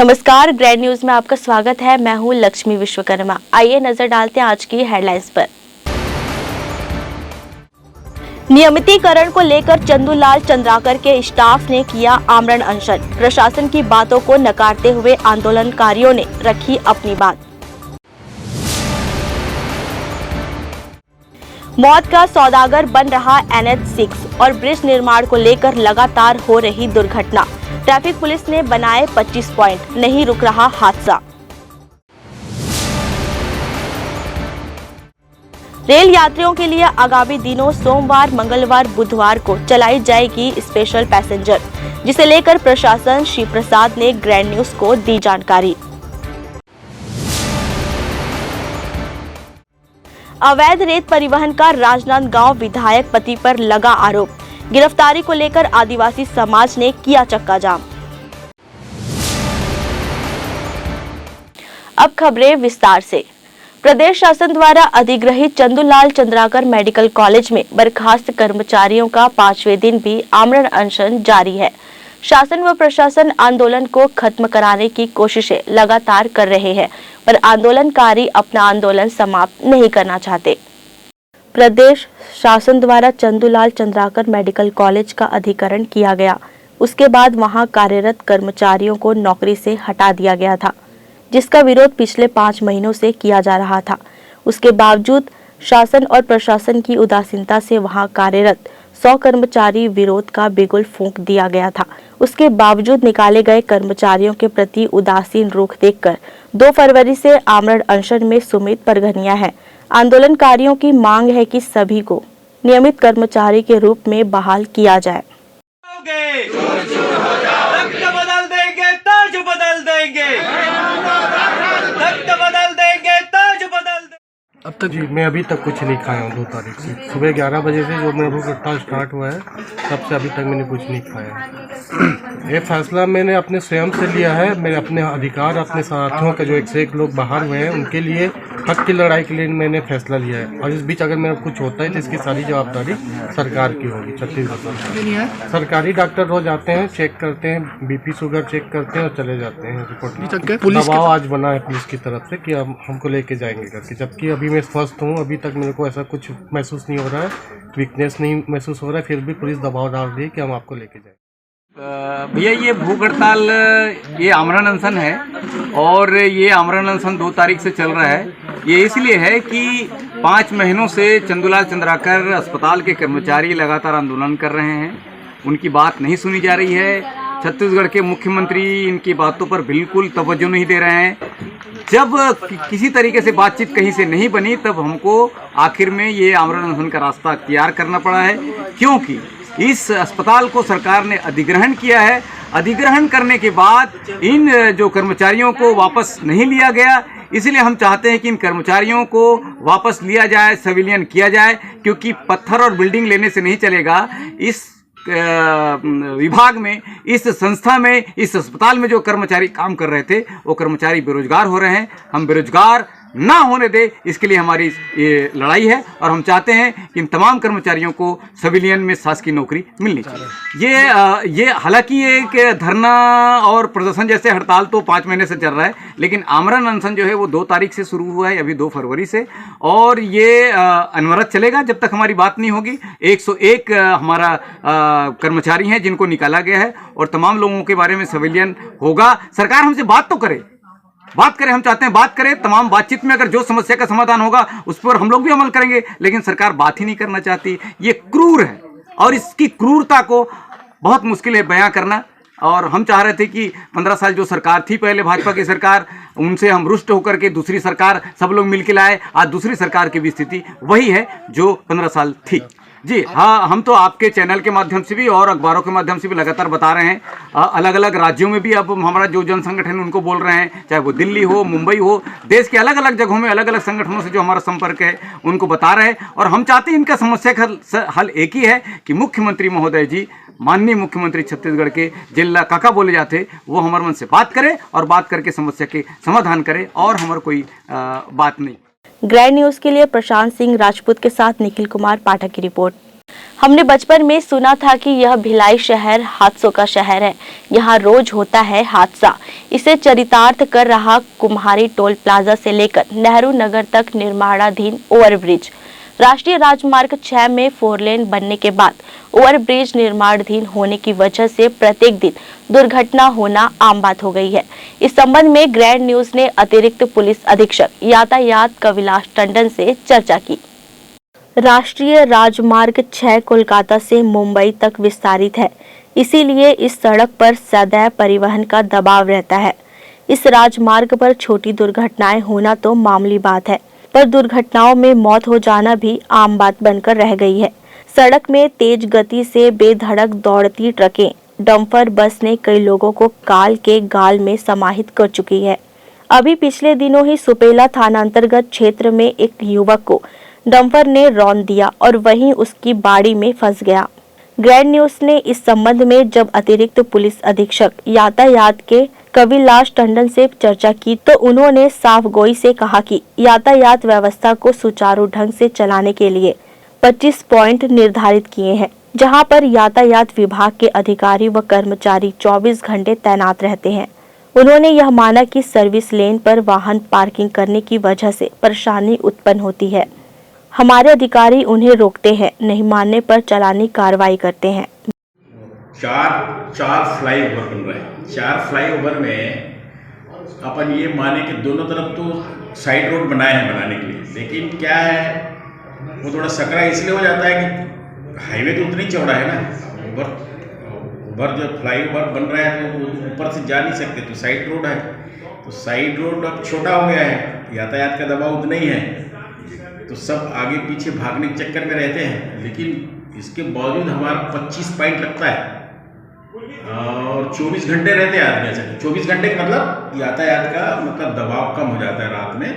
नमस्कार, grand news में आपका स्वागत है। मैं हूं लक्ष्मी विश्वकर्मा। आइए नजर डालते हैं आज की हेडलाइंस पर। नियमितीकरण को लेकर चंदूलाल चंद्राकर के स्टाफ ने किया आमरण अनशन। प्रशासन की बातों को नकारते हुए आंदोलनकारियों ने रखी अपनी बात। मौत का सौदागर बन रहा NH6 और ब्रिज निर्माण को लेकर लगातार हो रही दुर्घटना। ट्रैफिक पुलिस ने बनाए 25 पॉइंट, नहीं रुक रहा हादसा। रेल यात्रियों के लिए आगामी दिनों सोमवार, मंगलवार, बुधवार को चलाई जाएगी स्पेशल पैसेंजर, जिसे लेकर प्रशासन श्री प्रसाद ने ग्रैंड न्यूज को दी जानकारी। अवैध रेत परिवहन का राजनांदगांव विधायक पति पर लगा आरोप। गिरफ्तारी को लेकर आदिवासी समाज ने किया चक्का जाम। अब खबरें विस्तार से। प्रदेश शासन द्वारा अधिग्रहित चंदूलाल चंद्राकर मेडिकल कॉलेज में बर्खास्त कर्मचारियों का 5वें दिन भी आमरण अनशन जारी है। शासन व प्रशासन आंदोलन को खत्म कराने की कोशिशें लगातार कर रहे हैं, पर आंदोलनकारी अपना आंदोलन समाप्त नहीं करना चाहते। प्रदेश शासन द्वारा चंदूलाल चंद्राकर मेडिकल कॉलेज का अधिग्रहण किया गया। उसके बाद वहां कार्यरत कर्मचारियों को नौकरी से हटा दिया गया था, जिसका विरोध पिछले 5 महीनों से किया जा रहा था। उसके बावजूद शासन और प्रशासन की उदासीनता से वहां कार्यरत 100 कर्मचारी विरोध का बिगुल फूंक दिया गया था। उसके बावजूद निकाले गए कर्मचारियों के प्रति उदासीन रुख देखकर 2 फरवरी से आमरण अनशन में सुमित परगनिया है। आंदोलनकारियों की मांग है कि सभी को नियमित कर्मचारी के रूप में बहाल किया जाए। रक्त बदल देंगे, ताज बदल देंगे, रक्त बदल देंगे, ताज बदल देंगे। अब तक जी मैं अभी तक कुछ नहीं खाया हूँ। 2 तारीख से सुबह 11 बजे से जो मेरा भूख हड़ताल स्टार्ट हुआ है, तब से अभी तक मैंने कुछ नहीं खाया। ये फैसला मैंने अपने स्वयं से लिया है। मेरे अपने अधिकार, अपने साथियों के जो 1 से 1 लोग बाहर हुए हैं, उनके लिए हक की लड़ाई के लिए मैंने फैसला लिया है। और इस बीच अगर मेरा कुछ होता है तो इसकी सारी जवाबदारी सरकार की होगी। छत्तीसगढ़ सरकारी डॉक्टर रोज आते हैं, चेक करते हैं, BP शुगर चेक करते हैं और चले जाते हैं। रिपोर्ट दबाव आज बना है पुलिस की तरफ से कि अब हमको लेके जाएंगे करके, जबकि अभी मैं स्वस्थ हूँ। अभी तक मेरे को ऐसा कुछ महसूस नहीं हो रहा है, वीकनेस नहीं महसूस हो रहा है, फिर भी पुलिस दबाव डाल रही है कि हम आपको लेके जाएं। भैया ये भूख हड़ताल, ये आमरण अनशन है और ये आमरण अनशन 2 तारीख से चल रहा है। ये इसलिए है कि 5 महीनों से चंदूलाल चंद्राकर अस्पताल के कर्मचारी लगातार आंदोलन कर रहे हैं। उनकी बात नहीं सुनी जा रही है। छत्तीसगढ़ के मुख्यमंत्री इनकी बातों पर बिल्कुल तवज्जो नहीं दे रहे हैं। जब किसी तरीके से बातचीत कहीं से नहीं बनी, तब हमको आखिर में ये आमरण अनशन का रास्ता अख्तियार करना पड़ा है, क्योंकि इस अस्पताल को सरकार ने अधिग्रहण किया है। अधिग्रहण करने के बाद इन जो कर्मचारियों को वापस नहीं लिया गया, इसलिए हम चाहते हैं कि इन कर्मचारियों को वापस लिया जाए, सिविलियन किया जाए, क्योंकि पत्थर और बिल्डिंग लेने से नहीं चलेगा। इस विभाग में, इस संस्था में, इस अस्पताल में जो कर्मचारी काम कर रहे थे, वो कर्मचारी बेरोजगार हो रहे हैं। हम बेरोजगार ना होने दे, इसके लिए हमारी ये लड़ाई है और हम चाहते हैं कि इन तमाम कर्मचारियों को सिविलियन में शासकीय नौकरी मिलनी चाहिए। ये हालांकि एक धरना और प्रदर्शन जैसे हड़ताल तो 5 महीने से चल रहा है, लेकिन आमरण अनशन जो है वो 2 तारीख से शुरू हुआ है, अभी 2 फरवरी से, और ये अनवरत चलेगा जब तक हमारी बात नहीं होगी। 101 हमारा कर्मचारी हैं जिनको निकाला गया है और तमाम लोगों के बारे में सिविलियन होगा। सरकार हमसे बात तो करे, बात करें, हम चाहते हैं बात करें। तमाम बातचीत में अगर जो समस्या का समाधान होगा उस पर हम लोग भी अमल करेंगे, लेकिन सरकार बात ही नहीं करना चाहती। ये क्रूर है और इसकी क्रूरता को बहुत मुश्किल है बयां करना। और हम चाह रहे थे कि 15 साल जो सरकार थी पहले, भाजपा की सरकार, उनसे हम रुष्ट होकर के दूसरी सरकार सब लोग मिलकर लाए। आज दूसरी सरकार की भी स्थिति वही है जो 15 साल थी। जी हाँ, हम तो आपके चैनल के माध्यम से भी और अखबारों के माध्यम से भी लगातार बता रहे हैं। अलग अलग राज्यों में भी अब हमारा जो जन संगठन उनको बोल रहे हैं, चाहे वो दिल्ली हो, मुंबई हो, देश के अलग अलग जगहों में अलग अलग संगठनों से जो हमारा संपर्क है उनको बता रहे हैं। और हम चाहते हैं इनका समस्या का हल एक ही है कि मुख्यमंत्री महोदय जी, माननीय मुख्यमंत्री छत्तीसगढ़ के, जिला काका बोले जाते, वो हमारे मन से बात करें और बात करके समस्या के समाधान करें, और हमारा कोई बात नहीं। ग्रैंड न्यूज के लिए प्रशांत सिंह राजपूत के साथ निखिल कुमार पाठक की रिपोर्ट। हमने बचपन में सुना था कि यह भिलाई शहर हादसों का शहर है। यहाँ रोज होता है हादसा। इसे चरितार्थ कर रहा कुम्हारी टोल प्लाजा से लेकर नेहरू नगर तक निर्माणाधीन ओवरब्रिज। राष्ट्रीय राजमार्ग 6 में 4 लेन बनने के बाद ओवरब्रिज निर्माणाधीन होने की वजह से प्रत्येक दिन दुर्घटना होना आम बात हो गई है। इस संबंध में ग्रैंड न्यूज ने अतिरिक्त पुलिस अधीक्षक यातायात कविलाश टंडन से चर्चा की। राष्ट्रीय राजमार्ग 6 कोलकाता से मुंबई तक विस्तारित है, इसीलिए इस सड़क पर सदैव परिवहन का दबाव रहता है। इस राजमार्ग पर छोटी दुर्घटनाएं होना तो मामूली बात है, पर दुर्घटनाओं में मौत हो जाना भी आम बात बनकर रह गई है। सड़क में तेज गति से बेधड़क दौड़ती ट्रकें, डंपर बस ने कई लोगों को काल के गाल में समाहित कर चुकी है। अभी पिछले दिनों ही सुपेला थाना अंतर्गत क्षेत्र में एक युवक को डंपर ने रौंद दिया और वहीं उसकी बाड़ी में फंस गया। ग्रैंड न्यूज ने इस संबंध में जब अतिरिक्त पुलिस अधीक्षक यातायात के कविलाश टंडन से चर्चा की तो उन्होंने साफ गोई से कहा कि यातायात व्यवस्था को सुचारू ढंग से चलाने के लिए 25 पॉइंट निर्धारित किए हैं, जहां पर यातायात विभाग के अधिकारी व कर्मचारी 24 घंटे तैनात रहते हैं। उन्होंने यह माना कि सर्विस लेन पर वाहन पार्किंग करने की वजह से परेशानी उत्पन्न होती है। हमारे अधिकारी उन्हें रोकते हैं, नहीं मानने पर चालानी कार्रवाई करते हैं। चार फ्लाईओवर बन रहे हैं। 4 फ्लाईओवर में अपन ये माने कि दोनों तरफ तो साइड रोड बनाए हैं बनाने के लिए, लेकिन क्या है वो थोड़ा सकरा इसलिए हो जाता है कि हाईवे तो उतना ही चौड़ा है ना। ऊपर जब फ्लाईओवर बन रहा है तो ऊपर से जा नहीं सकते, तो साइड रोड है। तो साइड रोड अब छोटा हो गया है, यातायात का दबाव उतना ही है, तो सब आगे पीछे भागने के चक्कर में रहते हैं। लेकिन इसके बावजूद हमारा 25 पॉइंट लगता है और 24 घंटे रहते हैं आदमी। ऐसे 24 घंटे का मतलब यातायात का मतलब दबाव कम हो जाता है। रात में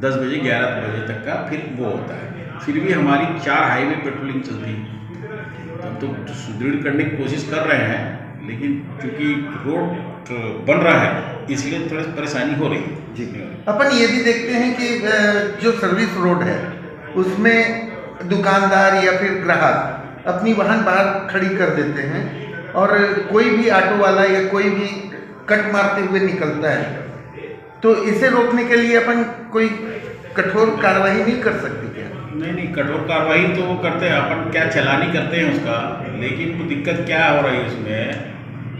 10 बजे 11 बजे तक का फिर वो होता है। फिर भी हमारी 4 हाईवे पेट्रोलिंग चलती है। तो सुदृढ़ करने की कोशिश कर रहे हैं, लेकिन क्योंकि रोड बन रहा है इसलिए थोड़ी परेशानी हो रही है। जी, अपन ये भी देखते हैं कि जो सर्विस रोड है उसमें दुकानदार या फिर ग्राहक अपनी वाहन बाहर खड़ी कर देते हैं और कोई भी ऑटो वाला या कोई भी कट मारते हुए निकलता है। तो इसे रोकने के लिए अपन कोई कठोर कार्रवाई नहीं कर सकते क्या? नहीं, कठोर कार्रवाई तो वो करते हैं, अपन क्या चालानी करते हैं उसका। लेकिन तो दिक्कत क्या हो रही है उसमें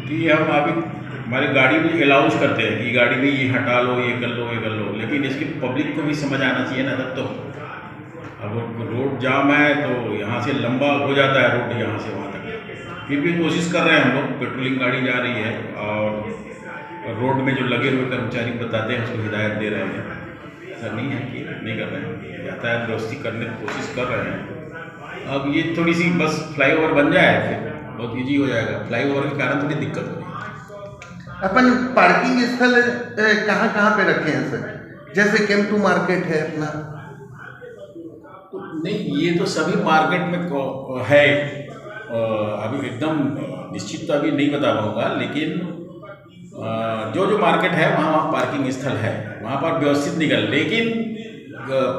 कि हम अभी हमारी गाड़ी में अलाउज करते हैं कि गाड़ी में ये हटा लो, ये कर लो, ये कर लो, लेकिन इसकी पब्लिक को भी समझ आना चाहिए ना। तब तो अब रोड जाम है तो यहाँ से लंबा हो जाता है रोड, यहाँ से वहाँ तक। फिर भी कोशिश कर रहे हैं हम लोग, पेट्रोलिंग गाड़ी जा रही है और रोड में जो लगे हुए कर्मचारी बताते हैं उसको हिदायत दे रहे हैं। ऐसा नहीं है कि नहीं कर रहे हैं, यातायात व्यवस्थित करने की कोशिश कर रहे हैं। अब ये थोड़ी सी बस फ्लाईओवर बन जाए फिर बहुत ईजी हो जाएगा। फ्लाईओवर के कारण थोड़ी दिक्कत हो रही है। अपन पार्किंग स्थल कहाँ पे रखे हैं सर? जैसे केम2 मार्केट है अपना। नहीं, ये तो सभी मार्केट में है। अभी एकदम निश्चित तो अभी नहीं बता पाऊँगा, लेकिन जो मार्केट है वहाँ पार्किंग स्थल है, वहाँ पर व्यवस्थित निकल। लेकिन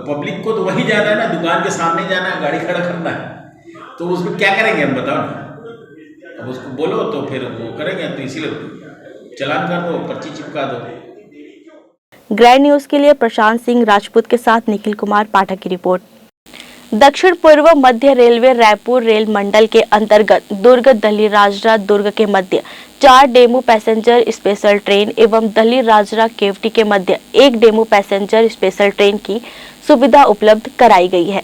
पब्लिक को तो वहीं जाना है ना, दुकान के सामने जाना है, गाड़ी खड़ा करना है, तो उसमें क्या करेंगे हम बताओ ना। अब उसको बोलो तो फिर वो करेंगे, तो इसीलिए चालान कर दो, पर्ची चिपका दो। ग्रैंड न्यूज के लिए प्रशांत सिंह राजपूत के साथ निखिल कुमार पाठक की रिपोर्ट। दक्षिण पूर्व मध्य रेलवे रायपुर रेल मंडल के अंतर्गत दुर्ग दल्ली राजरा दुर्ग के मध्य 4 डेमू पैसेंजर स्पेशल ट्रेन एवं दल्ली राजरा केवटी के मध्य 1 डेमू पैसेंजर स्पेशल ट्रेन की सुविधा उपलब्ध कराई गई है।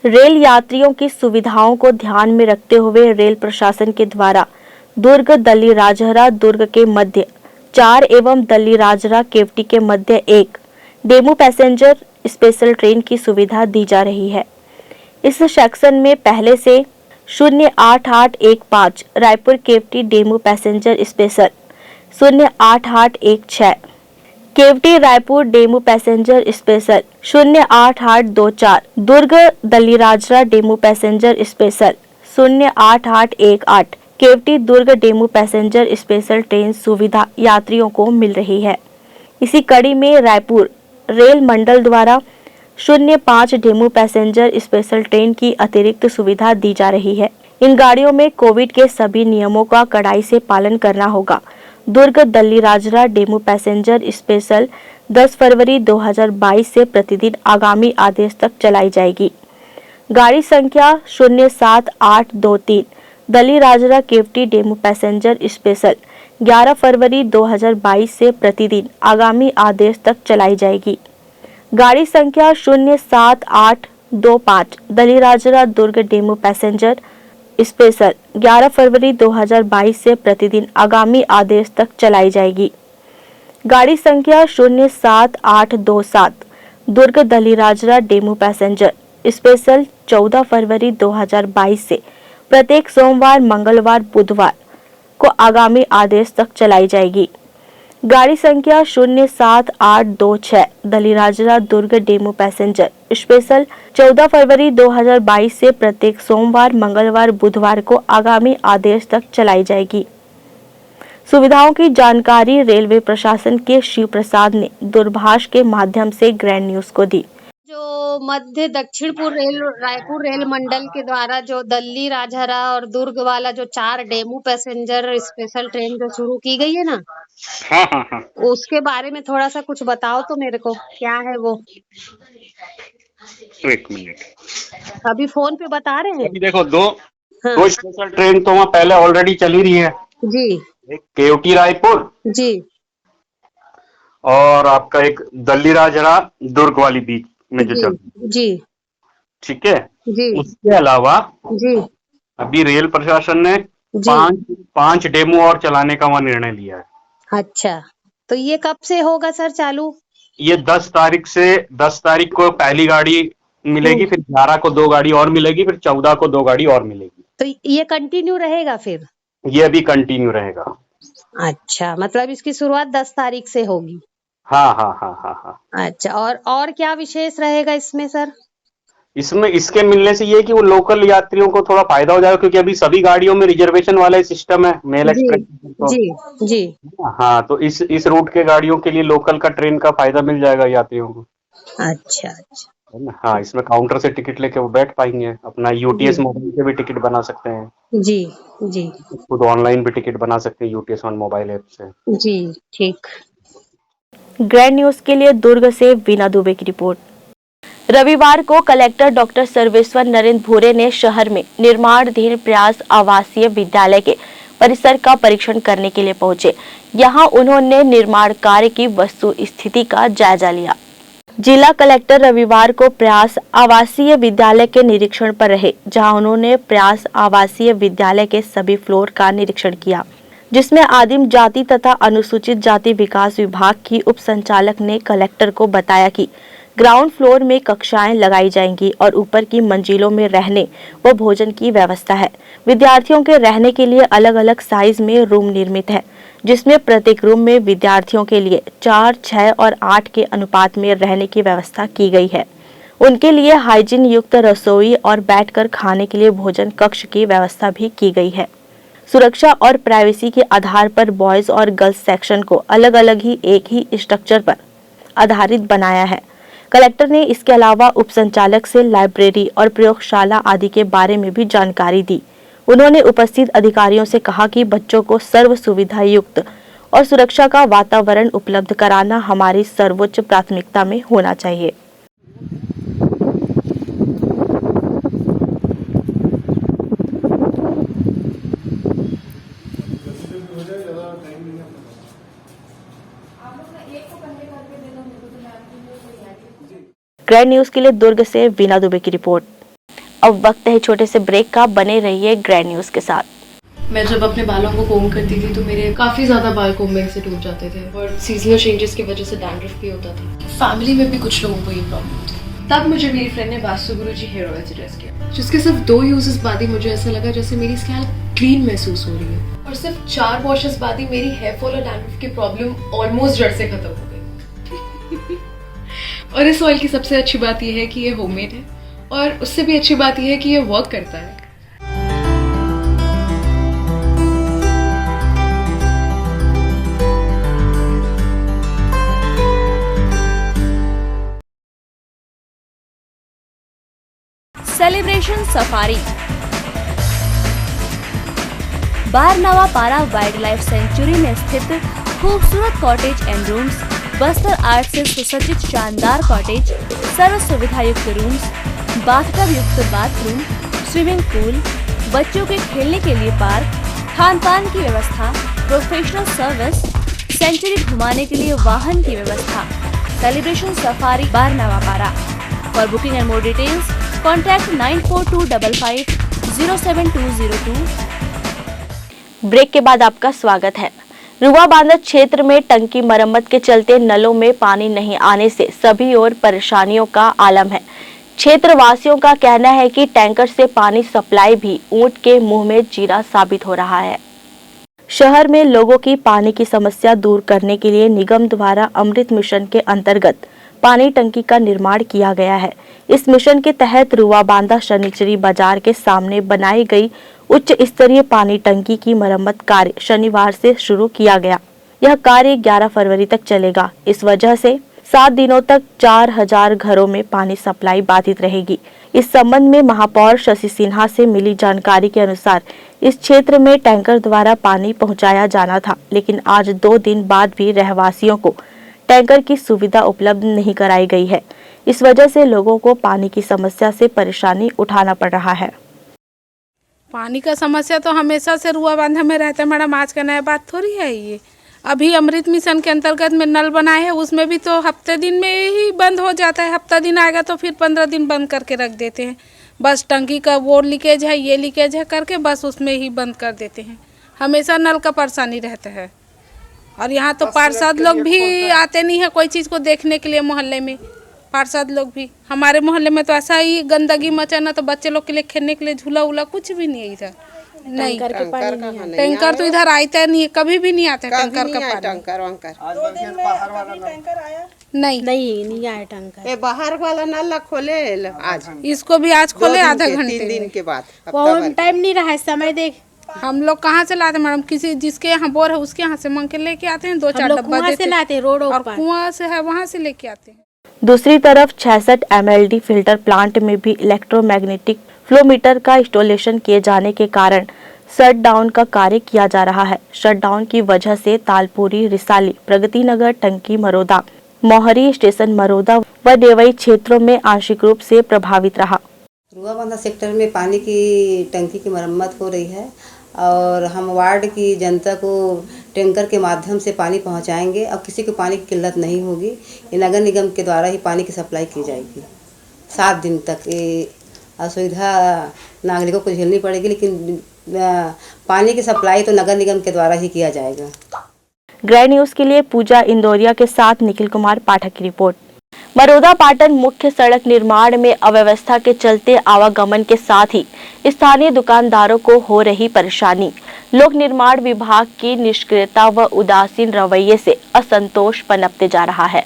रेल यात्रियों की सुविधाओं को ध्यान में रखते हुए रेल प्रशासन के द्वारा दुर्ग दल्ली राजहरा दुर्ग के मध्य 4 एवं दल्ली राजरा केवटी के मध्य 1 डेमू पैसेंजर स्पेशल ट्रेन की सुविधा दी जा रही है। इस सेक्शन में पहले से 08815 Raipur Kewti DEMU passenger special, 08816 Kewti Raipur DEMU passenger special, 08824 Durg Dalli Rajhara DEMU passenger special, 08818 Kewti Durg DEMU passenger special train सुविधा यात्रियों को मिल रही है। इसी कड़ी में रायपुर रेल मंडल द्वारा 05 डेमू पैसेंजर स्पेशल ट्रेन की अतिरिक्त सुविधा दी जा रही है। इन गाड़ियों में कोविड के सभी नियमों का कड़ाई से पालन करना होगा। Durg Dalli Rajhara DEMU passenger special 10 फरवरी 2022 से प्रतिदिन आगामी आदेश तक चलाई जाएगी। गाड़ी संख्या 07823 Dalli Rajhara Keoti DEMU passenger special 11 फरवरी 2022 से प्रतिदिन आगामी आदेश तक चलाई जाएगी। गाड़ी संख्या 07825 दल्ली राजरा दुर्ग डेमू पैसेंजर स्पेशल 11 फरवरी 2022 से प्रतिदिन आगामी आदेश तक चलाई जाएगी। गाड़ी संख्या 07827 Durg Dalli Rajhara DEMU passenger special 14 फरवरी 2022 से प्रत्येक सोमवार, मंगलवार, बुधवार को आगामी आदेश तक चलाई जाएगी। गाड़ी संख्या 07826 दल्ली राजरा दुर्ग डेमू पैसेंजर स्पेशल 14 फरवरी 2022 से प्रत्येक सोमवार, मंगलवार, बुधवार को आगामी आदेश तक चलाई जाएगी। सुविधाओं की जानकारी रेलवे प्रशासन के शिव प्रसाद ने दूरभाष के माध्यम से ग्रैंड न्यूज को दी। जो मध्य दक्षिण पूर्व रायपुर रेल मंडल के द्वारा जो दल्ली राजहरा और दुर्ग वाला जो 4 डेमू पैसेंजर स्पेशल ट्रेन जो शुरू की गई है ना, हाँ। उसके बारे में थोड़ा सा कुछ बताओ तो मेरे को, क्या है वो? एक मिनट, अभी फोन पे बता रहे हैं। अभी देखो दो हाँ। स्पेशल ट्रेन तो वहाँ पहले ऑलरेडी चली रही है। जी एक केवटी रायपुर जी और आपका एक दल्ली राजहरा दुर्ग वाली बीच में जो चल, जी ठीक है। जी उसके अलावा जी अभी रेल प्रशासन ने जी 5 डेमो और चलाने का वहाँ निर्णय लिया है। अच्छा, तो ये कब से होगा सर चालू? ये 10 तारीख को पहली गाड़ी मिलेगी, फिर 11 को 2 गाड़ी और मिलेगी, फिर 14 को 2 गाड़ी और मिलेगी। तो ये कंटिन्यू रहेगा फिर? ये अभी कंटिन्यू रहेगा। अच्छा, मतलब इसकी शुरुआत 10 तारीख से होगी। हाँ। अच्छा, और क्या विशेष रहेगा इसमें सर? इसमें इसके मिलने से ये है कि वो लोकल यात्रियों को थोड़ा फायदा हो जाएगा, क्योंकि अभी सभी गाड़ियों में रिजर्वेशन वाला ही सिस्टम है मेल एक्सप्रेस तो। जी हाँ, तो इस रूट के गाड़ियों के लिए लोकल का ट्रेन का फायदा मिल जाएगा यात्रियों को। अच्छा है ना। हाँ, इसमें काउंटर से टिकट लेके वो बैठ पाएंगे, अपना यूटीएस मोबाइल से भी टिकट बना सकते हैं। जी खुद ऑनलाइन भी टिकट बना सकते हैं यूटीएस ऑन मोबाइल ऐप से। जी ठीक। ग्रैंड न्यूज के लिए दुर्ग से वीना दुबे की रिपोर्ट। रविवार को कलेक्टर डॉक्टर सर्वेश्वर नरेंद्र भूरे ने शहर में निर्माणाधीन प्रयास आवासीय विद्यालय के परिसर का परीक्षण करने के लिए पहुंचे। यहां उन्होंने निर्माण कार्य की वस्तु स्थिति का जायजा लिया। जिला कलेक्टर रविवार को प्रयास आवासीय विद्यालय के निरीक्षण पर रहे, जहां उन्होंने प्रयास आवासीय विद्यालय के सभी फ्लोर का निरीक्षण किया, जिसमें आदिम जाति तथा अनुसूचित जाति विकास विभाग की उप संचालक ने कलेक्टर को बताया कि ग्राउंड फ्लोर में कक्षाएं लगाई जाएंगी और ऊपर की मंजिलों में रहने व भोजन की व्यवस्था है। विद्यार्थियों के रहने के लिए अलग अलग साइज में रूम निर्मित है, जिसमें प्रत्येक रूम में विद्यार्थियों के लिए 4, 6 और 8 के अनुपात में रहने की व्यवस्था की गई है। उनके लिए हाइजीन युक्त रसोई और बैठकर खाने के लिए भोजन कक्ष की व्यवस्था भी की गई है। सुरक्षा और प्राइवेसी के आधार पर बॉयज और गर्ल्स सेक्शन को अलग अलग ही एक ही स्ट्रक्चर पर आधारित बनाया है। कलेक्टर ने इसके अलावा उप संचालक से लाइब्रेरी और प्रयोगशाला आदि के बारे में भी जानकारी दी। उन्होंने उपस्थित अधिकारियों से कहा कि बच्चों को सर्व सुविधा युक्त और सुरक्षा का वातावरण उपलब्ध कराना हमारी सर्वोच्च प्राथमिकता में होना चाहिए। ग्रैंड न्यूज के लिए दुर्ग से वीना दुबे की रिपोर्ट। अब वक्त है छोटे से ब्रेक का, बने रहिए ग्रैंड न्यूज के साथ। मैं जब अपने बालों को कोम करती थी तो मेरे काफ़ी ज़्यादा बाल कोम्बिंग से टूट जाते थे और सीजनल चेंजेस की वजह से डैंड्रफ भी होता था। फैमिली में भी कुछ लोगों को ये प्रॉब्लम थी। तब मुझे मेरी फ्रेंड ने वास्तु गुरुजी हेयर ऑयल सजेस्ट किया, जिसके सिर्फ 2 यूजेस बाद ही मुझे ऐसा लगा जैसे मेरी स्कैल्प क्लीन महसूस हो रही है, और सिर्फ 4 वॉशेस बाद ही मेरी हेयर फॉल और डैंड्रफ की प्रॉब्लम ऑलमोस्ट जड़ से खत्म हो गई। और इस ऑयल की सबसे अच्छी बात यह है कि ये होममेड है, और उससे भी अच्छी बात यह है कि ये वर्क करता है। Celebration safari. बारनावा पारा वाइल्ड लाइफ सेंचुरी में स्थित खूबसूरत cottage and rooms, Bastar art से सुसज्जित शानदार कॉटेज, सर्व सुविधा युक्त रूम्स, बाथटब युक्त बाथरूम, स्विमिंग पूल, बच्चों के खेलने के लिए पार्क, खान पान की व्यवस्था, प्रोफेशनल सर्विस, सेंचुरी घुमाने के लिए वाहन की व्यवस्था। Celebration safari Barnawapara. For booking and more details contact 9425072002। Break के बाद आपका स्वागत है। रुआ बांधा क्षेत्र में टंकी मरम्मत के चलते नलों में पानी नहीं आने से सभी ओर परेशानियों का आलम है। क्षेत्र वासियों का कहना है कि टैंकर से पानी सप्लाई भी ऊंट के मुंह में जीरा साबित हो रहा है। शहर में लोगों की पानी की समस्या दूर करने के लिए निगम द्वारा अमृत मिशन के अंतर्गत पानी टंकी का निर्माण किया गया है। इस मिशन के तहत रुआ बांधा शनिचरी बाजार के सामने बनाई गई उच्च स्तरीय पानी टंकी की मरम्मत कार्य शनिवार से शुरू किया गया। यह कार्य 11 फरवरी तक चलेगा। इस वजह से 7 दिनों तक 4000 घरों में पानी सप्लाई बाधित रहेगी। इस संबंध में महापौर शशि सिन्हा से मिली जानकारी के अनुसार इस क्षेत्र में टैंकर द्वारा पानी पहुंचाया जाना था, लेकिन आज 2 दिन बाद भी रहवासियों को टैंकर की सुविधा उपलब्ध नहीं कराई गई है। इस वजह से लोगों को पानी की समस्या से परेशानी उठाना पड़ रहा है। पानी का समस्या तो हमेशा से रुआ बांधा में रहता है मैडम, आज का नया बात थोड़ी है ये। अभी अमृत मिशन के अंतर्गत में नल बनाए हैं, उसमें भी तो हफ्ते दिन में ही बंद हो जाता है। हफ्ता दिन आएगा तो फिर 15 दिन बंद करके रख देते हैं। बस टंकी का वो लीकेज है, ये लीकेज है करके बस उसमें ही बंद कर देते हैं। हमेशा नल का परेशानी रहता है। और यहाँ तो पार्षद लोग भी आते नहीं है कोई चीज़ को देखने के लिए। मोहल्ले में पार्षद लोग भी, हमारे मोहल्ले में तो ऐसा ही गंदगी मचाना, तो बच्चे लोग के लिए खेलने के लिए झूला उला कुछ भी नहीं है इधर। नहीं, टैंकर तो इधर आता नहीं है, कभी भी नहीं आता टैंकर का पानी। नहीं आया टैंकर। ये बाहर वाला नल खोले आज, इसको भी आज खोले आधा घंटे 3 दिन के बाद। टाइम नहीं रहा है, समय देख। हम लोग कहाँ से लाते मैडम, किसी जिसके यहाँ बोर है उसके यहाँ से मांग के लेके आते हैं। 2-4 डब्बा देते हैं, रोड और कुआं से है वहाँ से लेके आते हैं। दूसरी तरफ 66 MLD फिल्टर प्लांट में भी इलेक्ट्रोमैग्नेटिक फ्लोमीटर का इंस्टॉलेशन किए जाने के कारण शट डाउन का कार्य किया जा रहा है। शट डाउन की वजह से तालपुरी, रिसाली, प्रगति नगर, टंकी मरोदा, मोहरी स्टेशन मरोदा व डेवई क्षेत्रों में आंशिक रूप से प्रभावित रहा। रुआ बांधा सेक्टर में पानी की टंकी की मरम्मत हो रही है और हम वार्ड की जनता को टैंकर के माध्यम से पानी पहुंचाएंगे और किसी को पानी की किल्लत नहीं होगी। ये नगर निगम के द्वारा ही पानी की सप्लाई की जाएगी। 7 दिन तक ये असुविधा नागरिकों को झेलनी पड़ेगी, लेकिन पानी की सप्लाई तो नगर निगम के द्वारा ही किया जाएगा। ग्रैंड न्यूज के लिए पूजा इंदौरिया के साथ निखिल कुमार पाठक की रिपोर्ट। मरोदा पाटन मुख्य सड़क निर्माण में अव्यवस्था के चलते आवागमन के साथ ही स्थानीय दुकानदारों को हो रही परेशानी। लोक निर्माण विभाग की निष्क्रियता व उदासीन रवैये से असंतोष पनपते जा रहा है।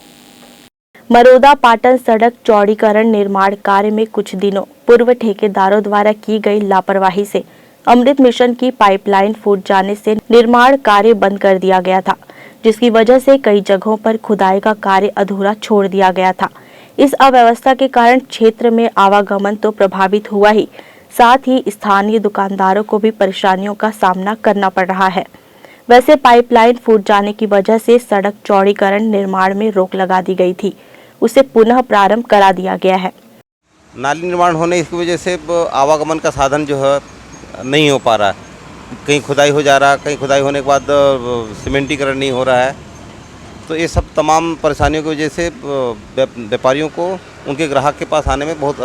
मरोदा पाटन सड़क चौड़ीकरण निर्माण कार्य में कुछ दिनों पूर्व ठेकेदारों द्वारा की गई लापरवाही से अमृत मिशन की पाइपलाइन फूट जाने से निर्माण कार्य बंद कर दिया गया था, जिसकी वजह से कई जगहों पर खुदाई का कार्य अधूरा छोड़ दिया गया था। इस अव्यवस्था के कारण क्षेत्र में आवागमन तो प्रभावित हुआ ही, साथ ही स्थानीय दुकानदारों को भी परेशानियों का सामना करना पड़ रहा है। वैसे पाइपलाइन फूट जाने की वजह से सड़क चौड़ीकरण निर्माण में रोक लगा दी गई थी, उसे पुनः प्रारंभ करा दिया गया है। नाली निर्माण होने की वजह से आवागमन का साधन जो है नहीं हो पा रहा है। कहीं खुदाई हो जा रहा है, कहीं खुदाई होने के बाद सीमेंटीकरण नहीं हो रहा है। तो ये सब तमाम परेशानियों की वजह से व्यापारियों को उनके ग्राहक के पास आने में बहुत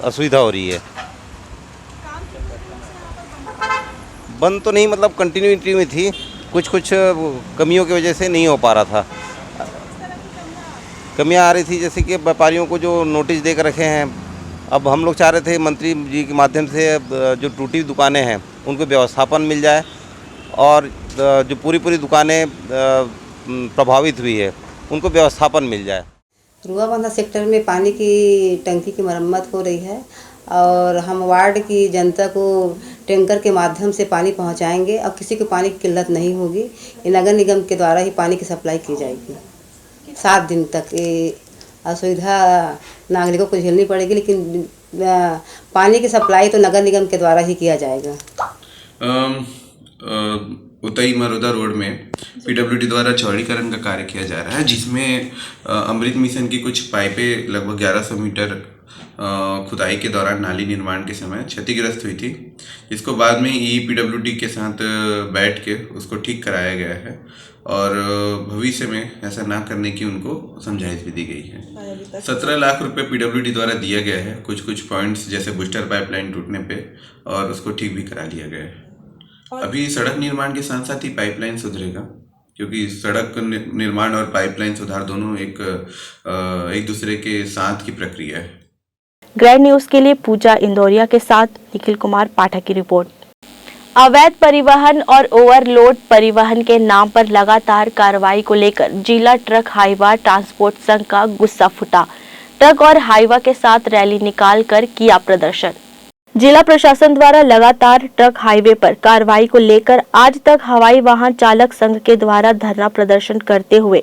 असुविधा हो रही है। बंद तो नहीं, मतलब कंटिन्यूटी में थी, कुछ कमियों की वजह से नहीं हो पा रहा था। कमियां आ रही थी, जैसे कि व्यापारियों को जो नोटिस दे कर रखे हैं। अब हम लोग चाह रहे थे मंत्री जी के माध्यम से जो टूटी दुकानें हैं उनको व्यवस्थापन मिल जाए और जो पूरी दुकानें प्रभावित हुई है उनको व्यवस्थापन मिल जाए। रुआ बांधा सेक्टर में पानी की टंकी की मरम्मत हो रही है और हम वार्ड की जनता को टैंकर के माध्यम से पानी पहुंचाएंगे और किसी को पानी की किल्लत नहीं होगी। ये नगर निगम के द्वारा ही पानी की सप्लाई की जाएगी। 7 दिन तक ये असुविधा नागरिकों को झेलनी पड़ेगी, लेकिन पानी की सप्लाई तो नगर निगम के द्वारा ही किया जाएगा। उतई मरोदा रोड में पीडब्ल्यूडी द्वारा चौड़ीकरण का कार्य किया जा रहा है, जिसमें अमृत मिशन की कुछ पाइपें लगभग 1100 मीटर खुदाई के दौरान नाली निर्माण के समय क्षतिग्रस्त हुई थी, जिसको बाद में ईपीडब्ल्यूडी के साथ बैठ के उसको ठीक कराया गया है और भविष्य में ऐसा ना करने की उनको समझाइश भी दी गई है। 17 लाख रुपए पीडब्ल्यूडी द्वारा दिया गया है कुछ पॉइंट्स जैसे बूस्टर पाइपलाइन टूटने पे, और उसको ठीक भी करा लिया गया है। अभी सड़क निर्माण के साथ साथ ही पाइपलाइन सुधरेगा, क्योंकि सड़क निर्माण और पाइपलाइन सुधार दोनों एक दूसरे के साथ की प्रक्रिया है। ग्रैंड न्यूज के लिए पूजा इंदौरिया के साथ निखिल कुमार पाठक की रिपोर्ट। अवैध परिवहन और ओवरलोड परिवहन के नाम पर लगातार कार्रवाई को लेकर जिला ट्रक हाईवा ट्रांसपोर्ट संघ का गुस्सा फूटा। ट्रक और हाईवा के साथ रैली निकालकर किया प्रदर्शन। जिला प्रशासन द्वारा लगातार ट्रक हाईवे पर कार्रवाई को लेकर आज तक हवाई वाहन चालक संघ के द्वारा धरना प्रदर्शन करते हुए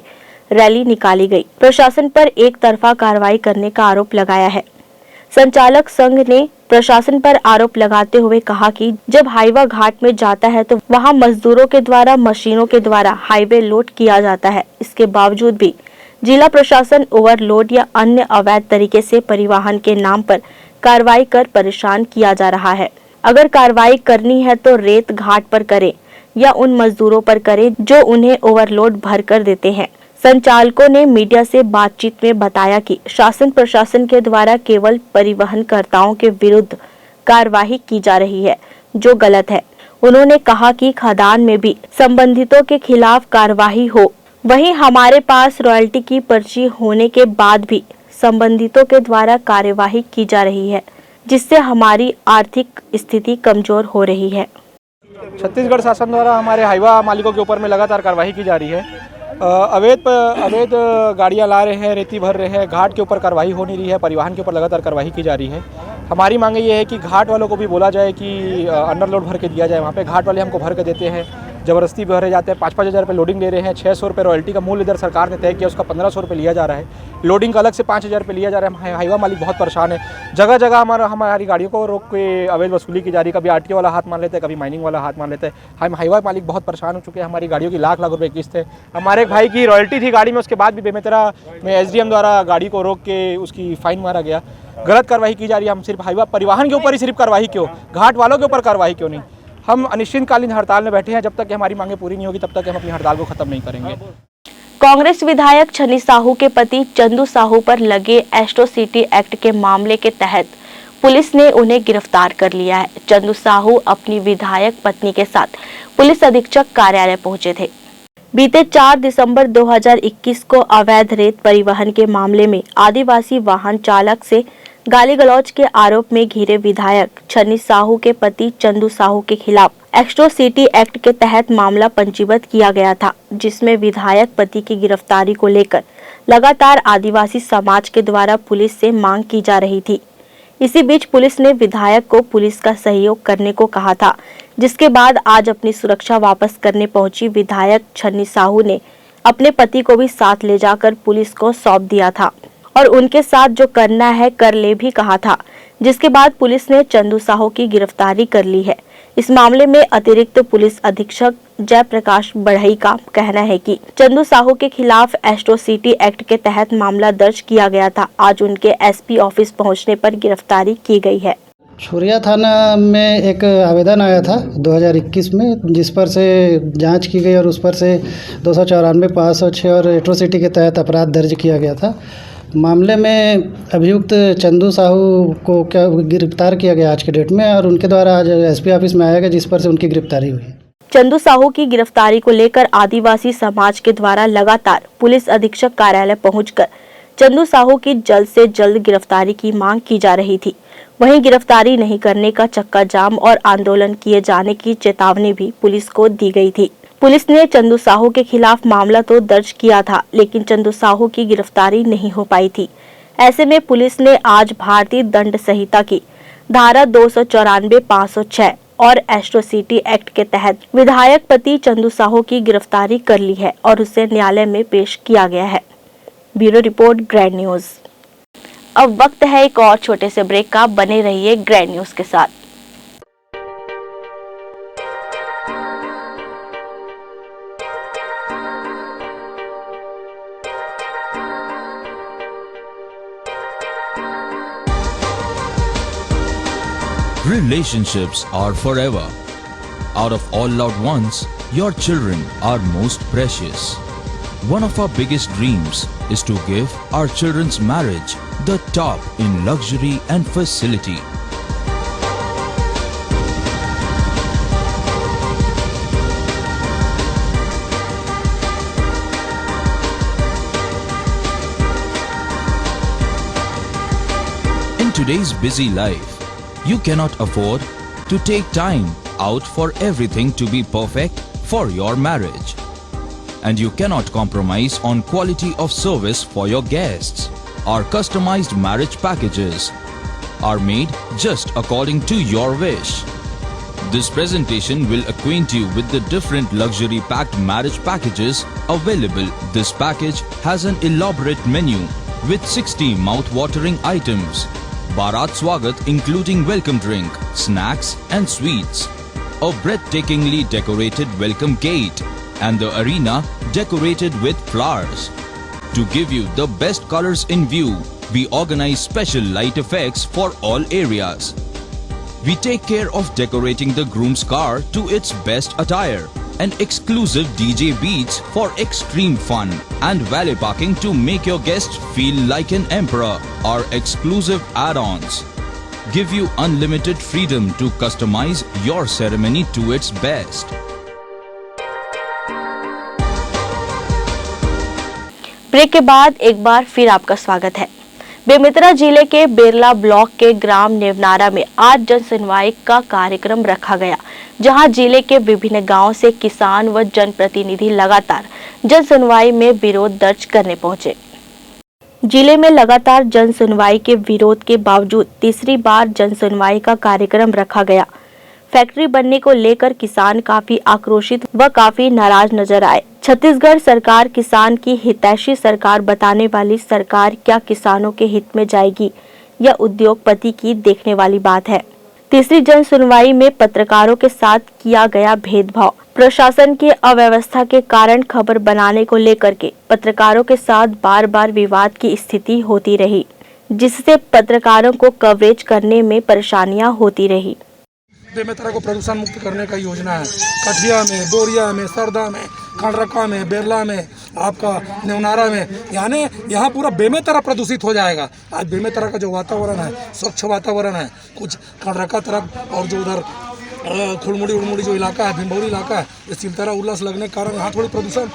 रैली निकाली गई। प्रशासन पर एक तरफा कार्रवाई करने का आरोप लगाया है। संचालक संघ ने प्रशासन पर आरोप लगाते हुए कहा कि जब हाईवा घाट में जाता है तो वहां मजदूरों के द्वारा मशीनों के द्वारा हाईवे लोड किया जाता है। इसके बावजूद भी जिला प्रशासन ओवरलोड या अन्य अवैध तरीके से परिवहन के नाम पर कार्रवाई कर परेशान किया जा रहा है। अगर कार्रवाई करनी है तो रेत घाट पर करें या उन मजदूरों पर करें जो उन्हें ओवरलोड भर कर देते हैं। संचालकों ने मीडिया से बातचीत में बताया कि शासन प्रशासन के द्वारा केवल परिवहनकर्ताओं के विरुद्ध कार्रवाई की जा रही है, जो गलत है। उन्होंने कहा कि खदान में भी संबंधितों के खिलाफ कार्रवाई हो। वहीं हमारे पास रॉयल्टी की पर्ची होने के बाद भी संबंधितों के द्वारा कार्यवाही की जा रही है, जिससे हमारी आर्थिक स्थिति कमजोर हो रही है। छत्तीसगढ़ शासन द्वारा हमारे हाईवा मालिकों के ऊपर में लगातार कार्रवाई की जा रही है। अवैध गाड़ियां ला रहे हैं, रेती भर रहे हैं, घाट के ऊपर कार्रवाई हो नहीं रही है, परिवहन के ऊपर लगातार कार्रवाई की जा रही है। हमारी मांग ये है कि घाट वालों को भी बोला जाए कि अंडरलोड भर के दिया जाए। वहाँ पे घाट वाले हमको भर के देते हैं, ज़बरदस्ती भरे जाते हैं। 5-5 हज़ार रुपये लोडिंग ले रहे हैं। 600 रुपये रॉयल्टी का मूल्य इधर सरकार ने तय किया, उसका 1500 रुपये लिया जा रहा है। लोडिंग का अलग से 5000 रुपये लिया जा रहा है। हाईवा मालिक बहुत परेशान है। जगह जगह हमारी गाड़ियों को रोक के अवैध वसूली की जा रही है। कभी आरटीओ वाला हाथ मान लेते हैं, कभी माइनिंग वाला हाथ मान लेते हैं। हम हाईवा मालिक बहुत परेशान हो चुके हैं। हमारी गाड़ियों की लाख रुपये किस्त है। हमारे एक भाई की रॉयल्टी थी गाड़ी में, उसके बाद भी बेमेतरा में एसडीएम द्वारा गाड़ी को रोक के उसकी फाइन मारा गया। गलत कार्रवाई की जा रही है। हम सिर्फ हाईवा परिवहन के ऊपर ही सिर्फ कार्रवाई क्यों, घाट वालों के ऊपर कार्रवाई क्यों नहीं? हम अनिश्चितकालीन हड़ताल में बैठे हैं। जब तक कि हमारी मांगे पूरी नहीं होगी तब तक हम अपनी हड़ताल को खत्म नहीं करेंगे। कांग्रेस विधायक छन्नी साहू के पति चंदू साहू पर लगे एट्रोसिटी एक्ट के मामले के तहत पुलिस ने उन्हें गिरफ्तार कर लिया है। चंदू साहू अपनी विधायक पत्नी के साथ पुलिस अधीक्षक कार्यालय पहुंचे थे। बीते 4 दिसंबर 2021 को अवैध रेत परिवहन के मामले में आदिवासी वाहन चालक से गाली गलौज के आरोप में घिरे विधायक छन्नी साहू के पति चंदू साहू के खिलाफ एट्रोसिटी एक्ट के तहत मामला पंजीबद्ध किया गया था, जिसमें विधायक पति की गिरफ्तारी को लेकर लगातार आदिवासी समाज के द्वारा पुलिस से मांग की जा रही थी। इसी बीच पुलिस ने विधायक को पुलिस का सहयोग करने को कहा था, जिसके बाद आज अपनी सुरक्षा वापस करने पहुंची विधायक छन्नी साहू ने अपने पति को भी साथ ले जाकर पुलिस को सौंप दिया था और उनके साथ जो करना है कर ले भी कहा था, जिसके बाद पुलिस ने चंदू साहू की गिरफ्तारी कर ली है। इस मामले में अतिरिक्त पुलिस अधीक्षक जयप्रकाश बढ़ई का कहना है कि चंदू साहू के खिलाफ एट्रोसिटी एक्ट के तहत मामला दर्ज किया गया था। आज उनके एसपी ऑफिस पहुंचने पर गिरफ्तारी की गई है। छुरिया थाना में एक आवेदन आया था 2021 में, जिस पर से जांच की गई और उस पर से 294, 506 और एट्रोसिटी के तहत अपराध दर्ज किया गया था। मामले में अभियुक्त चंदू साहू को क्या गिरफ्तार किया गया आज के डेट में, और उनके द्वारा आज एसपी ऑफिस में आया गया, जिस पर से उनकी गिरफ्तारी हुई। चंदू साहू की गिरफ्तारी को लेकर आदिवासी समाज के द्वारा लगातार पुलिस अधीक्षक कार्यालय पहुंचकर चंदू साहू की जल्द से जल्द गिरफ्तारी की मांग की जा रही थी। वहीं गिरफ्तारी नहीं करने का चक्का जाम और आंदोलन किए जाने की चेतावनी भी पुलिस को दी गई थी। पुलिस ने चंदू साहू के खिलाफ मामला तो दर्ज किया था, लेकिन चंदू साहू की गिरफ्तारी नहीं हो पाई थी। ऐसे में पुलिस ने आज भारतीय दंड संहिता की धारा 294, 506 और एट्रोसिटी एक्ट के तहत विधायक पति चंदू साहू की गिरफ्तारी कर ली है और उसे न्यायालय में पेश किया गया है। Bureau report grand news. अब वक्त है एक और छोटे से ब्रेक का, बने रहिए ग्रैंड न्यूज के साथ। Relationships are forever. Out of all loved ones, your children are most precious. One of our biggest dreams is to give our children's marriage the top in luxury and facility. In today's busy life, you cannot afford to take time out for everything to be perfect for your marriage. And you cannot compromise on quality of service for your guests. Our customized marriage packages are made just according to your wish. This presentation will acquaint you with the different luxury packed marriage packages available. This package has an elaborate menu with 60 mouth-watering items. Bharat Swagat including welcome drink, snacks and sweets. A breathtakingly decorated welcome gate and the arena decorated with flowers. To give you the best colors in view, we organize special light effects for all areas. We take care of decorating the groom's car to its best attire and exclusive DJ beats for extreme fun and valet parking to make your guests feel like an emperor. Our exclusive add-ons give you unlimited freedom to customize your ceremony to its best. Break के बाद एक बार फिर आपका स्वागत है। बेमेतरा जिले के Berla block के ग्राम नेवनारा में आज जन सुनवाई का कार्यक्रम रखा गया, जहां जिले के विभिन्न गांवों से किसान व जनप्रतिनिधि लगातार जन सुनवाई में विरोध दर्ज करने पहुंचे। जिले में लगातार जन सुनवाई के विरोध के बावजूद तीसरी बार जन सुनवाई का कार्यक्रम रखा गया। फैक्ट्री बनने को लेकर किसान काफी आक्रोशित व काफी नाराज नजर आए। छत्तीसगढ़ सरकार किसान की हितैषी सरकार बताने वाली सरकार क्या किसानों के हित में जाएगी, यह उद्योगपति की देखने वाली बात है। तीसरी जन सुनवाई में पत्रकारों के साथ किया गया भेदभाव, प्रशासन की अव्यवस्था के कारण खबर बनाने को लेकर के पत्रकारों के साथ बार बार विवाद की स्थिति होती रही, जिससे पत्रकारों को कवरेज करने में परेशानियां होती रही। बेमेतरा को प्रदूषण मुक्त करने का योजना है। कठिया में, बोरिया में, सरदा में, खंडरका में, बेरला में, आपका नेवनारा में, यानी यहाँ पूरा बेमेतरा प्रदूषित हो जाएगा। आज बेमेतरा का जो वातावरण है स्वच्छ वातावरण है। कुछ खंडरका तरफ और जो उधर खुड़मुड़ी उड़मुड़ी जो इलाका है, भिंभौरी इलाका है, ये सिलतरा उल्लास लगने के कारण यहाँ थोड़ी प्रदूषण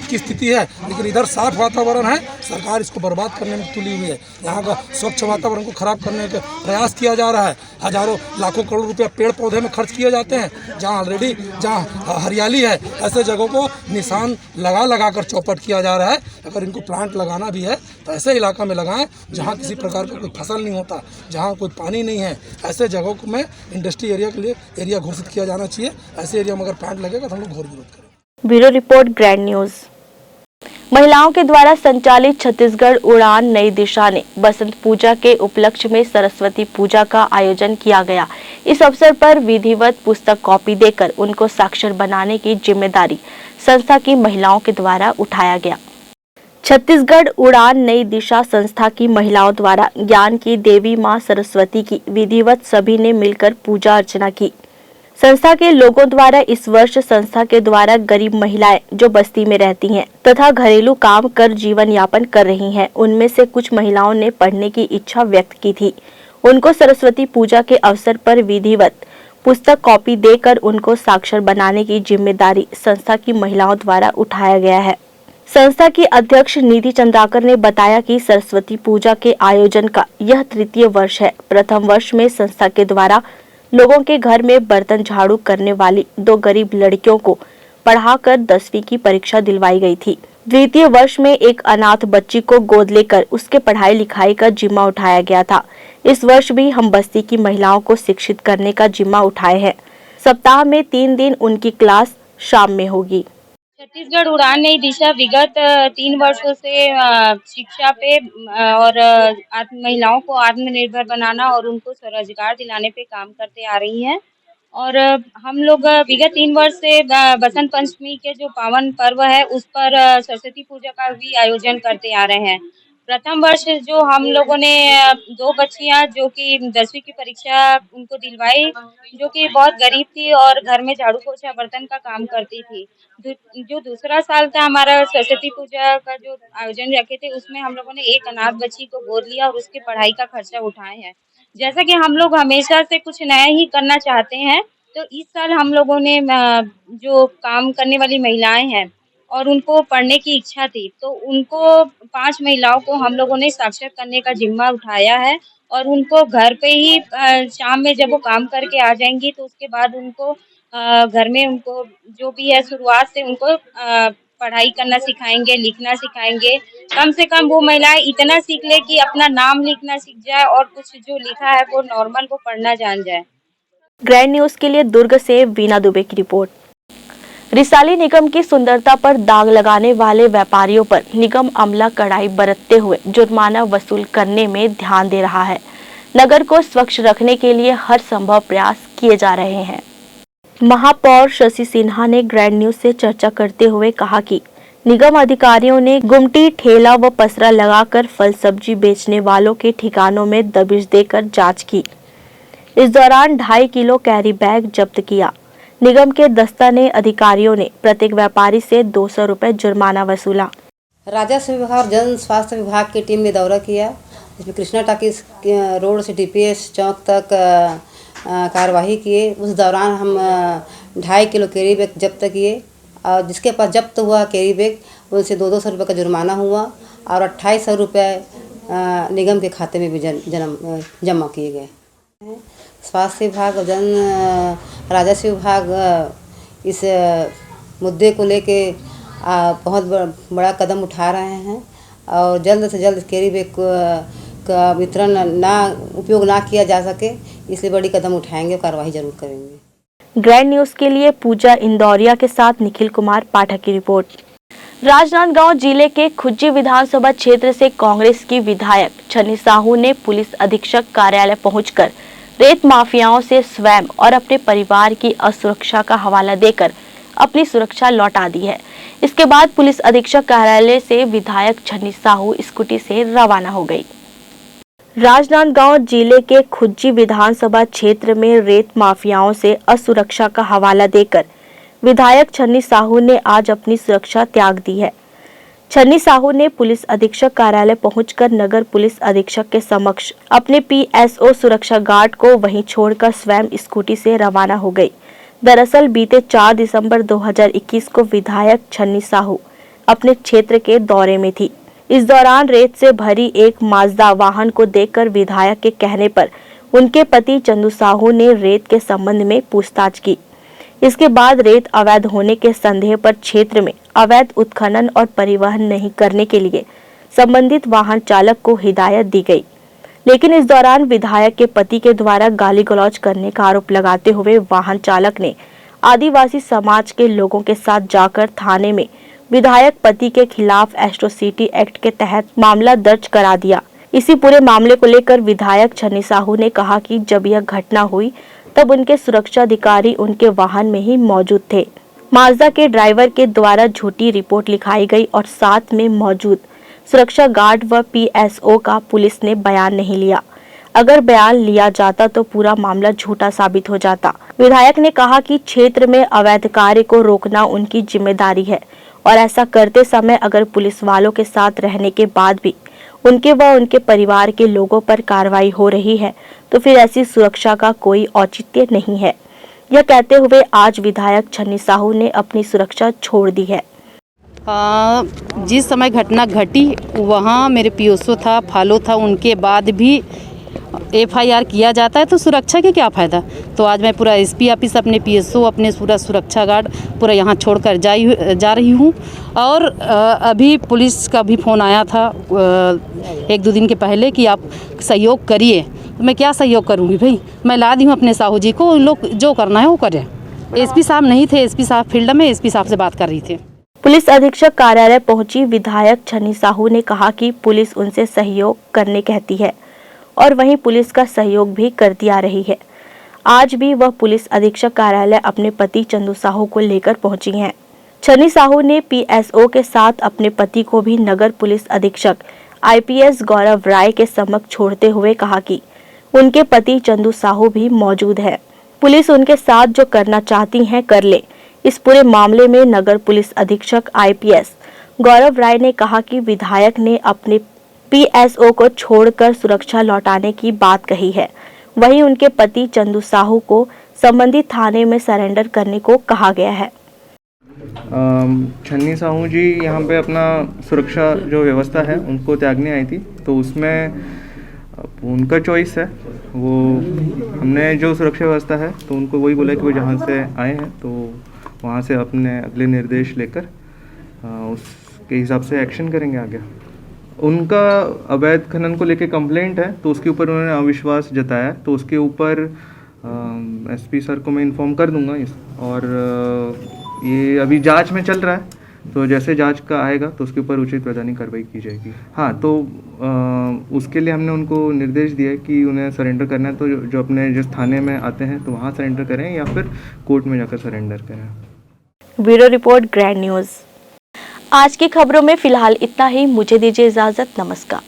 की स्थिति है, लेकिन इधर साफ वातावरण है। सरकार इसको बर्बाद करने में तुली हुई है। यहाँ का स्वच्छ वातावरण को खराब करने का प्रयास किया जा रहा है। हजारों लाखों करोड़ रुपया पेड़ पौधे में खर्च किए जाते हैं। जहाँ ऑलरेडी जहाँ हरियाली है, ऐसे जगहों को निशान लगा कर चौपट किया जा रहा है। अगर इनको प्लांट लगाना भी है तो ऐसे इलाका में लगाएं जहाँ किसी प्रकार का कोई फसल नहीं होता, जहाँ कोई पानी नहीं है। ऐसे जगहों को में इंडस्ट्री एरिया के लिए एरिया घोषित किया जाना चाहिए। ऐसे एरिया में अगर प्लांट लगेगा तो हम लोग घोर विरोध करेंगे। Bureau report grand news. महिलाओं के द्वारा संचालित छत्तीसगढ़ उड़ान नई दिशा ने बसंत पूजा के उपलक्ष्य में सरस्वती पूजा का आयोजन किया गया। इस अवसर पर विधिवत पुस्तक कॉपी देकर उनको साक्षर बनाने की जिम्मेदारी संस्था की महिलाओं के द्वारा उठाया गया। छत्तीसगढ़ उड़ान नई दिशा संस्था की महिलाओं द्वारा ज्ञान की देवी मां सरस्वती की विधिवत सभी ने मिलकर पूजा अर्चना की। संस्था के लोगों द्वारा इस वर्ष संस्था के द्वारा गरीब महिलाएं जो बस्ती में रहती हैं तथा घरेलू काम कर जीवन यापन कर रही हैं, उनमें से कुछ महिलाओं ने पढ़ने की इच्छा व्यक्त की थी। उनको सरस्वती पूजा के अवसर पर विधिवत पुस्तक कॉपी देकर उनको साक्षर बनाने की जिम्मेदारी संस्था की महिलाओं द्वारा उठाया गया है। संस्था की अध्यक्ष निधि चंद्राकर ने बताया कि सरस्वती पूजा के आयोजन का यह तृतीय वर्ष है। प्रथम वर्ष में संस्था के द्वारा लोगों के घर में बर्तन झाड़ू करने वाली 2 गरीब लड़कियों को पढ़ाकर 10वीं की परीक्षा दिलवाई गई थी। द्वितीय वर्ष में एक अनाथ बच्ची को गोद लेकर उसके पढ़ाई लिखाई का जिम्मा उठाया गया था। इस वर्ष भी हम बस्ती की महिलाओं को शिक्षित करने का जिम्मा उठाए हैं। सप्ताह में 3 दिन उनकी क्लास शाम में होगी। छत्तीसगढ़ उड़ान नई दिशा विगत 3 वर्षों से शिक्षा पे और महिलाओं को आत्मनिर्भर बनाना और उनको स्वरोजगार दिलाने पे काम करते आ रही है। और हम लोग विगत 3 वर्ष से बसंत पंचमी के जो पावन पर्व है उस पर सरस्वती पूजा का भी आयोजन करते आ रहे हैं। प्रथम वर्ष जो हम लोगों ने 2 बच्चियां जो कि 10वीं की परीक्षा उनको दिलवाई, जो कि बहुत गरीब थी और घर में झाड़ू पोछा बर्तन का काम करती थी। जो दूसरा साल था हमारा सरस्वती पूजा का जो आयोजन रखे थे उसमें हम लोगों ने एक अनाथ बच्ची को गोद लिया और उसकी पढ़ाई का खर्चा उठाए हैं। जैसा कि हम लोग हमेशा से कुछ नया ही करना चाहते हैं, तो इस साल हम लोगों ने जो काम करने वाली महिलाएं हैं और उनको पढ़ने की इच्छा थी, तो उनको 5 महिलाओं को हम लोगों ने साक्षर करने का जिम्मा उठाया है और उनको घर पे ही शाम में जब वो काम करके आ जाएंगी तो उसके बाद उनको घर में उनको जो भी है शुरुआत से उनको पढ़ाई करना सिखाएंगे, लिखना सिखाएंगे। कम से कम वो महिलाएं इतना सीख ले कि अपना नाम लिखना सीख जाए और कुछ जो लिखा है वो नॉर्मल वो पढ़ना जान जाए। ग्रैंड न्यूज के लिए दुर्ग से वीना दुबे की रिपोर्ट। रिसाली निगम की सुंदरता पर दाग लगाने वाले व्यापारियों पर निगम अमला कड़ाई बरतते हुए जुर्माना वसूल करने में ध्यान दे रहा है। नगर को स्वच्छ रखने के लिए हर संभव प्रयास किए जा रहे हैं। महापौर शशि सिन्हा ने ग्रैंड न्यूज से चर्चा करते हुए कहा कि निगम अधिकारियों ने गुमटी, ठेला व पसरा लगाकर फल सब्जी बेचने वालों के ठिकानों में दबिश देकर जांच की। इस दौरान 2.5 किलो कैरी बैग जब्त किया। निगम के दस्ता ने अधिकारियों ने प्रत्येक व्यापारी से 200 रुपए जुर्माना वसूला। राजस्व विभाग और जन स्वास्थ्य विभाग की टीम ने दौरा किया, जिसमें कृष्णा टाकीज रोड से DPS चौक तक कार्रवाई किए। उस दौरान हम 2.5 किलो कैरी बैग जब्त किए और जिसके पास जब्त हुआ कैरी बैग उनसे 200 रुपये का जुर्माना हुआ और 2800 रुपये निगम के खाते में भी जमा किए गए। स्वास्थ्य विभाग और जन राजस्व विभाग इस मुद्दे को लेके बहुत बड़ा कदम उठा रहे हैं और जल्द से जल्द कैरी बैग का वितरण उपयोग ना किया जा सके, इसलिए बड़ी कदम उठाएंगे, कार्रवाई जरूर करेंगे। ग्रैंड न्यूज के लिए पूजा इंदौरिया के साथ निखिल कुमार पाठक की रिपोर्ट। राजनांदगांव जिले के खुज्जी विधानसभा क्षेत्र से कांग्रेस की विधायक छन्नी साहू ने पुलिस अधीक्षक कार्यालय पहुंचकर रेत माफियाओं से स्वयं और अपने परिवार की असुरक्षा का हवाला देकर अपनी सुरक्षा लौटा दी है। इसके बाद पुलिस अधीक्षक कार्यालय से विधायक छन्नी साहू स्कूटी से रवाना हो गई। राजनांदगांव जिले के खुज्जी विधानसभा क्षेत्र में रेत माफियाओं से असुरक्षा का हवाला देकर विधायक छन्नी साहू ने आज अपनी सुरक्षा त्याग दी है। छन्नी साहू ने पुलिस अधीक्षक कार्यालय पहुंचकर नगर पुलिस अधीक्षक के समक्ष अपने PSO सुरक्षा गार्ड को वहीं छोड़कर स्वयं स्कूटी से रवाना हो गई। दरअसल बीते 4 दिसंबर 2021 को विधायक छन्नी साहू अपने क्षेत्र के दौरे में थी। इस दौरान रेत से भरी एक माजदा वाहन को देखकर विधायक के कहने पर उनके पति चंदू साहू ने रेत के संबंध में पूछताछ की। इसके बाद रेत अवैध होने के संदेह पर क्षेत्र में अवैध उत्खनन और परिवहन नहीं करने के लिए संबंधित वाहन चालक को हिदायत दी गई। लेकिन इस दौरान विधायक के पति के द्वारा गाली गलौज करने का आरोप लगाते हुए वाहन चालक ने आदिवासी समाज के लोगों के साथ जाकर थाने में विधायक पति के खिलाफ एट्रोसिटी एक्ट के तहत मामला दर्ज करा दिया। इसी पूरे मामले को लेकर विधायक छन्नी साहू ने कहा कि जब यह घटना हुई तब उनके सुरक्षा अधिकारी उनके वाहन में ही मौजूद थे। माजदा के ड्राइवर के द्वारा झूठी रिपोर्ट लिखाई गई और साथ में मौजूद सुरक्षा गार्ड व PSO का पुलिस ने बयान नहीं लिया। अगर बयान लिया जाता तो पूरा मामला झूठा साबित हो जाता। विधायक ने कहा कि क्षेत्र में अवैध कार्य को रोकना उनकी जिम्मेदारी है और ऐसा करते समय अगर पुलिस वालों के साथ रहने के बाद भी उनके व उनके परिवार के लोगों पर कार्रवाई हो रही है तो फिर ऐसी सुरक्षा का कोई औचित्य नहीं है। यह कहते हुए आज विधायक छन्नी साहू ने अपनी सुरक्षा छोड़ दी है। जिस समय घटना घटी वहाँ मेरे PSO था, फॉलो था, उनके बाद भी FIR किया जाता है तो सुरक्षा के क्या फ़ायदा। तो आज मैं पूरा SP ऑफिस अपने PSO अपने पूरा सुरक्षा गार्ड पूरा यहाँ छोड़कर जा रही हूँ। और अभी पुलिस का भी फ़ोन आया था 1-2 दिन के पहले कि आप सहयोग करिए। तो मैं क्या सहयोग करूँगी भाई, मैं ला दी हूँ अपने साहू जी को, उन लोग जो करना है वो करें। SP साहब नहीं थे, SP साहब फील्ड में SP साहब से बात कर रही थी। पुलिस अधीक्षक कार्यालय पहुंची विधायक छन्नी साहू ने कहा कि पुलिस उनसे सहयोग करने कहती है और वहीं पुलिस का सहयोग भी करती आ रही है। आज भी वह पुलिस अधीक्षक कार्यालय अपने पति चंदू साहू को लेकर पहुंची हैं। छन्नी साहू ने पीएसओ के साथ अपने पति को भी नगर पुलिस अधीक्षक आईपीएस गौरव राय के समक्ष छोड़ते हुए कहा कि उनके पति चंदू साहू भी मौजूद है। पुलिस उनके साथ जो करना चाहती है कर ले। इस पूरे मामले में नगर पुलिस अधीक्षक आईपीएस गौरव राय ने कहा कि विधायक ने अपने पीएसओ को छोड़कर सुरक्षा लौटाने की बात कही है। वहीं उनके पति चंदू साहू को संबंधित थाने में सरेंडर करने को कहा गया है। छन्नी साहू जी यहाँ पे अपना सुरक्षा जो व्यवस्था है उनको त्यागने आई थी, तो उसमें उनका चॉइस है। वो हमने जो सुरक्षा व्यवस्था है तो उनको वही बोला कि वो जहाँ से आए हैं तो वहाँ से अपने अगले निर्देश लेकर उसके हिसाब से एक्शन करेंगे आगे। उनका अवैध खनन को लेके कंप्लेंट है तो उसके ऊपर उन्होंने अविश्वास जताया, तो उसके ऊपर एसपी सर को मैं इन्फॉर्म कर दूंगा और ये अभी जांच में चल रहा है, तो जैसे जांच का आएगा तो उसके ऊपर उचित वैधानिक कार्रवाई की जाएगी। हाँ, तो उसके लिए हमने उनको निर्देश दिया है कि उन्हें सरेंडर करना है तो जो अपने जिस थाने में आते हैं तो वहाँ सरेंडर करें या फिर कोर्ट में जाकर सरेंडर करें। Bureau report grand news. आज की खबरों में फिलहाल इतना ही। मुझे दीजिए इजाजत। नमस्कार।